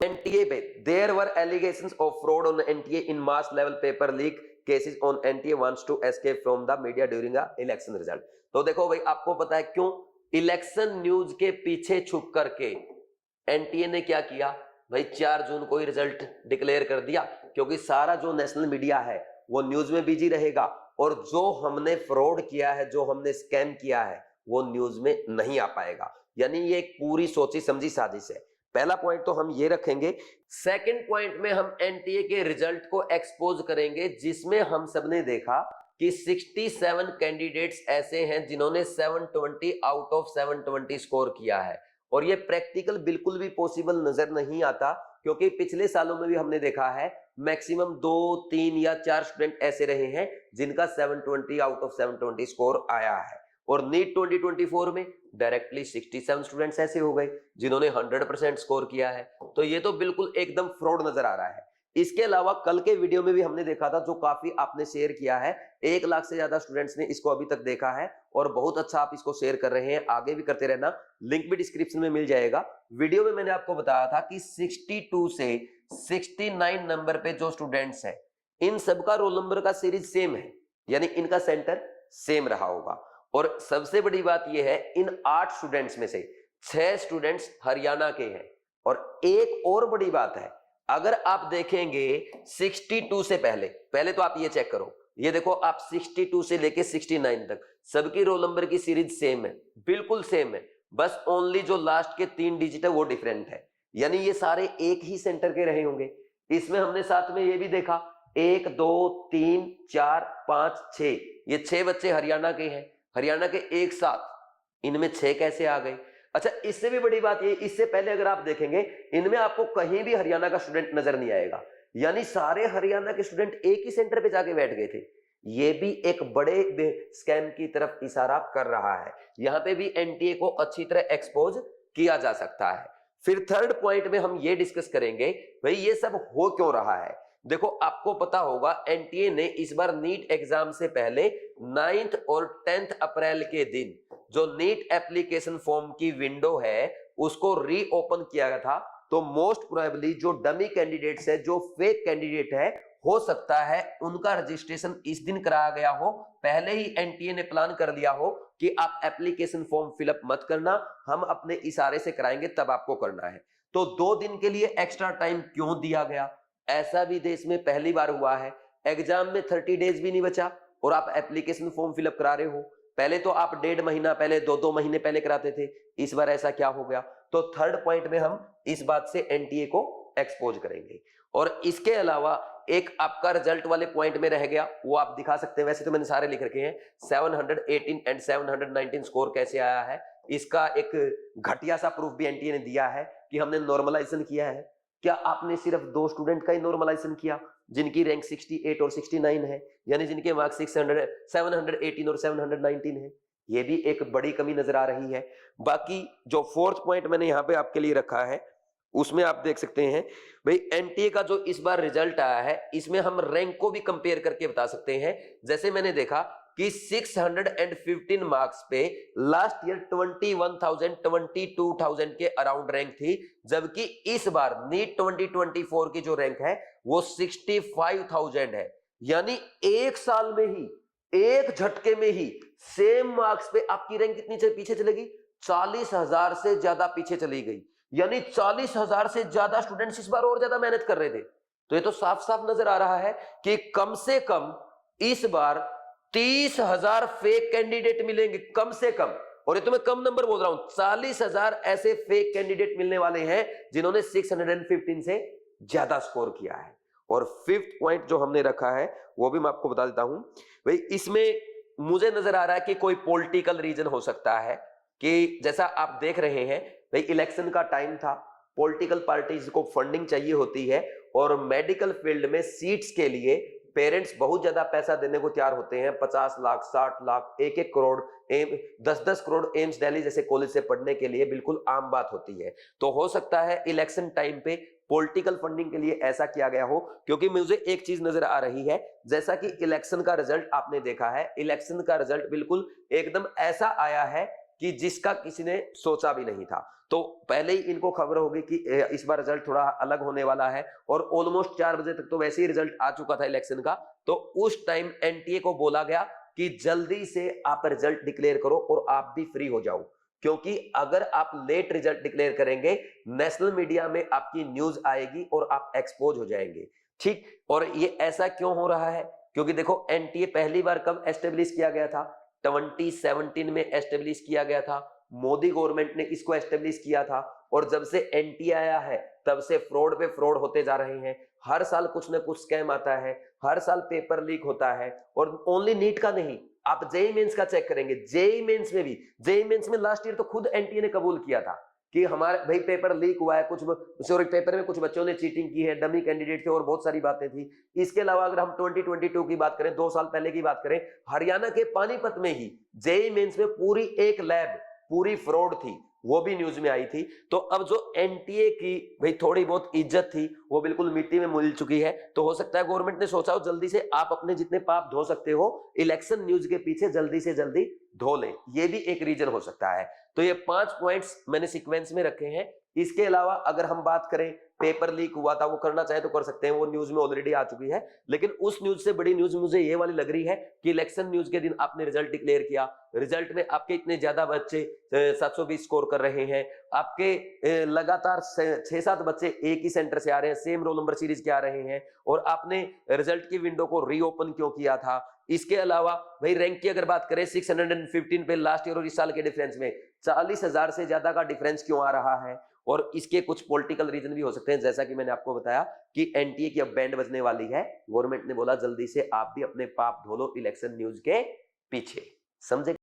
NTA पे there were allegations of fraud on NTA in mass level paper leak cases on NTA wants to escape from the media during a election result. तो देखो भाई, आपको पता है क्यों election news के पीछे छुप करके एनटीए ने क्या किया भाई, 4 जून को ही रिजल्ट डिक्लेयर कर दिया, क्योंकि सारा जो नेशनल मीडिया है वो न्यूज में बिजी रहेगा और जो हमने फ्रॉड किया है, जो हमने स्कैम किया है, वो न्यूज में नहीं आ पाएगा। यानी ये एक पूरी सोची समझी साजिश है। पहला पॉइंट तो हम ये रखेंगे। सेकंड पॉइंट में हम एनटीए के रिजल्ट को एक्सपोज करेंगे, जिसमें हम सबने देखा कि 67 कैंडिडेट्स ऐसे हैं जिन्होंने 720 आउट ऑफ 720 स्कोर किया है। और ये प्रैक्टिकल बिल्कुल भी पॉसिबल नजर नहीं आता, क्योंकि पिछले सालों में भी हमने देखा है मैक्सिमम 2, 3 या 4 स्टूडेंट ऐसे रहे हैं जिनका 720 आउट ऑफ 720 स्कोर आया है। और नीट 2024 में डायरेक्टली 67 स्टूडेंट्स ऐसे हो गए जिन्होंने 100% स्कोर किया है। तो ये तो बिल्कुल एकदम फ्रॉड नजर आ रहा है। इसके अलावा कल के वीडियो में भी हमने देखा था, जो काफी आपने शेयर किया है, 1 लाख से ज्यादा स्टूडेंट्स ने इसको अभी तक देखा है और बहुत अच्छा आप इसको शेयर कर रहे हैं, आगे भी करते रहना। लिंक भी डिस्क्रिप्शन में मिल जाएगा। वीडियो में मैंने आपको बताया था कि 62 से 69 नंबर पे जो स्टूडेंट्स हैं, इन सबका रोल नंबर का सीरीज सेम है, यानी इनका सेंटर सेम रहा होगा। और सबसे बड़ी बात यह है, इन 8 स्टूडेंट्स में से 6 स्टूडेंट्स हरियाणा के हैं। और एक और बड़ी बात है, अगर आप देखेंगे 62 से पहले तो आप ये चेक करो, ये देखो आप 62 से लेके 69 तक सबकी रोल नंबर की सीरीज सेम है, बिल्कुल सेम है, बस ओनली जो लास्ट के 3 डिजिट है वो डिफरेंट है। यानी ये सारे एक ही सेंटर के रहे होंगे। इसमें हमने साथ में ये भी देखा 1, 2, 3, 4, 5, 6, ये 6 बच्चे हरियाणा के हैं। हरियाणा के एक साथ इनमें 6 कैसे आ गए? अच्छा, इससे भी बड़ी बात ये, इससे पहले अगर आप देखेंगे इनमें आपको कहीं भी हरियाणा का स्टूडेंट नजर नहीं आएगा, यानी सारे हरियाणा के स्टूडेंट एक ही सेंटर पे जाके बैठ गए थे। ये भी एक बड़े स्कैम की तरफ इशारा कर रहा है। यहां पे भी एनटीए को अच्छी तरह एक्सपोज किया जा सकता है। फिर थर्ड पॉइंट में हम ये डिस्कस करेंगे भाई ये सब हो क्यों रहा है। देखो, आपको पता होगा एनटीए ने इस बार नीट एग्जाम से पहले 9th और 10th अप्रैल के दिन जो नीट एप्लीकेशन फॉर्म की विंडो है उसको रीओपन किया गया था। तो मोस्ट प्रोबेबली जो डमी कैंडिडेट्स है, जो फेक कैंडिडेट है, हो सकता है उनका रजिस्ट्रेशन इस दिन कराया गया हो। पहले ही एनटीए ने प्लान कर लिया हो कि आप एप्लीकेशन फॉर्म फिलअप मत करना, हम अपने इशारे से कराएंगे, तब आपको करना है। तो 2 दिन के लिए एक्स्ट्रा टाइम क्यों दिया गया? ऐसा भी देश में पहली बार हुआ है। एग्जाम में 30 डेज भी नहीं बचा और आप एप्लीकेशन फॉर्म फिलअप करा रहे हो। पहले तो आप 1.5 महीना पहले, 2-2 महीने पहले कराते थे, इस बार ऐसा क्या हो गया? तो थर्ड पॉइंट में हम इस बात से एनटीए को एक्सपोज करेंगे। और इसके अलावा एक आपका रिजल्ट वाले पॉइंट में रह गया, वो आप दिखा सकते हैं, वैसे तो मैंने सारे लिख रखे हैं। 718 एंड 719 स्कोर कैसे आया है, इसका एक घटिया सा प्रूफ भी एनटीए ने दिया है कि हमने नॉर्मलाइजेशन किया है। क्या आपने सिर्फ 2 स्टूडेंट का ही नॉर्मलाइजेशन किया जिनकी रैंक 68 और 69 है, यानी जिनके मार्क्स 718 और 719 है? ये भी एक बड़ी कमी नजर आ रही है। बाकी जो फोर्थ पॉइंट मैंने यहाँ पे आपके लिए रखा है उसमें आप देख सकते हैं भाई एनटीए का जो इस बार रिजल्ट आया है, इसमें हम रैंक को भी कंपेयर करके बता सकते हैं। जैसे मैंने देखा कि 615 मार्क्स पे लास्ट ईयर 21,000 22,000 के अराउंड रैंक थी, जबकि इस बार नीट 2024 की जो रैंक है वो 65,000 है। यानी एक साल में ही, एक झटके में ही सेम मार्क्स पे आपकी रैंक कितनी पीछे चलेगी? 40,000 से ज्यादा पीछे चली गई। यानी 40,000 से ज्यादा स्टूडेंट्स इस बार और ज्यादा मेहनत कर रहे थे। तो ये तो साफ साफ नजर आ रहा है कि कम से कम इस बार 30,000 फेक कैंडिडेट मिलेंगे, कम से कम। और ये तो मैं कम नंबर बोल रहा हूं, 40,000 ऐसे फेक कैंडिडेट मिलने वाले हैं जिन्होंने 615 से ज्यादा स्कोर किया है। और फिफ्थ पॉइंट जो हमने रखा है वो भी मैं आपको बता देता हूं भाई, इसमें मुझे नजर आ रहा है कि कोई पॉलिटिकल रीजन हो सकता है कि जैसा आप देख रहे हैं भाई, इलेक्शन का टाइम था, पॉलिटिकल पार्टीज को फंडिंग चाहिए होती है और मेडिकल फील्ड में सीट्स के लिए पेरेंट्स बहुत ज्यादा पैसा देने को तैयार होते हैं। 50 लाख, 60 लाख, 1-1 करोड़, 10-10 करोड़ एम्स दिल्ली जैसे कॉलेज से पढ़ने के लिए बिल्कुल आम बात होती है। तो हो सकता है इलेक्शन टाइम पे पॉलिटिकल फंडिंग के लिए ऐसा किया गया हो, क्योंकि मुझे एक चीज नजर आ रही है, जैसा कि इलेक्शन का रिजल्ट आपने देखा है, इलेक्शन का रिजल्ट बिल्कुल एकदम ऐसा आया है कि जिसका किसी ने सोचा भी नहीं था। तो पहले ही इनको खबर होगी कि इस बार रिजल्ट थोड़ा अलग होने वाला है, और ऑलमोस्ट 4 बजे तक तो वैसे ही रिजल्ट आ चुका था इलेक्शन का। तो उस टाइम एनटीए को बोला गया कि जल्दी से आप रिजल्ट डिक्लेयर करो और आप भी फ्री हो जाओ, क्योंकि अगर आप लेट रिजल्ट डिक्लेयर करेंगे, नेशनल मीडिया में आपकी न्यूज आएगी और आप एक्सपोज हो जाएंगे। ठीक, और ये ऐसा क्यों हो रहा है? क्योंकि देखो एनटीए पहली बार कब एस्टेब्लिश किया गया था? 2017 में एस्टेब्लिश किया गया था। मोदी गवर्नमेंट ने इसको एस्टेब्लिश किया था, और जब से एनटीए आया है तब से फ्रॉड पे फ्रॉड होते जा रहे हैं। हर साल कुछ ना कुछ स्कैम आता है, हर साल पेपर लीक होता है। और ओनली नीट का नहीं, आप जेई मेंस का चेक करेंगे, जेई मेंस में भी, जेई मेंस में लास्ट ईयर तो खुद एनटीए ने कबूल किया था कि हमारे भाई पेपर लीक हुआ है, कुछ सॉरी पेपर में कुछ बच्चों ने चीटिंग की है, डमी कैंडिडेट थे और बहुत सारी बातें थी। इसके अलावा अगर हम 2022 की बात करें, 2 साल पहले की बात करें, हरियाणा के पानीपत में ही जेई मेंस में पूरी एक लैब पूरी फ्रॉड थी, वो भी न्यूज में आई थी। तो अब जो एनटीए की भाई थोड़ी बहुत इज्जत थी वो बिल्कुल मिट्टी में मिल चुकी है। तो हो सकता है गवर्नमेंट ने सोचा हो जल्दी से आप अपने जितने पाप धो सकते हो इलेक्शन न्यूज के पीछे जल्दी से जल्दी धो ले, ये भी एक रीजन हो सकता है। तो ये 5 पॉइंट्स मैंने सीक्वेंस में रखे हैं। इसके अलावा अगर हम बात करें, पेपर लीक हुआ था, वो करना चाहे तो कर सकते हैं, वो न्यूज में ऑलरेडी आ चुकी है। लेकिन उस न्यूज से बड़ी न्यूज मुझे ये वाली लग रही है कि इलेक्शन न्यूज के दिन आपने रिजल्ट डिक्लेयर किया, रिजल्ट में आपके इतने ज्यादा बच्चे 720 स्कोर कर रहे हैं, आपके लगातार 6-7 बच्चे एक ही सेंटर से आ रहे हैं, सेम रोल नंबर सीरीज के आ रहे हैं, और आपने रिजल्ट की विंडो को रीओपन क्यों किया था। इसके अलावा भाई रैंक की अगर बात करें, 615 पे लास्ट ईयर और इस साल के डिफरेंस में 40,000 से ज्यादा का डिफरेंस क्यों आ रहा है। और इसके कुछ पॉलिटिकल रीजन भी हो सकते हैं, जैसा कि मैंने आपको बताया कि एनटीए की अब बैंड बजने वाली है। गवर्नमेंट ने बोला जल्दी से आप भी अपने पाप धो लो इलेक्शन न्यूज के पीछे, समझे।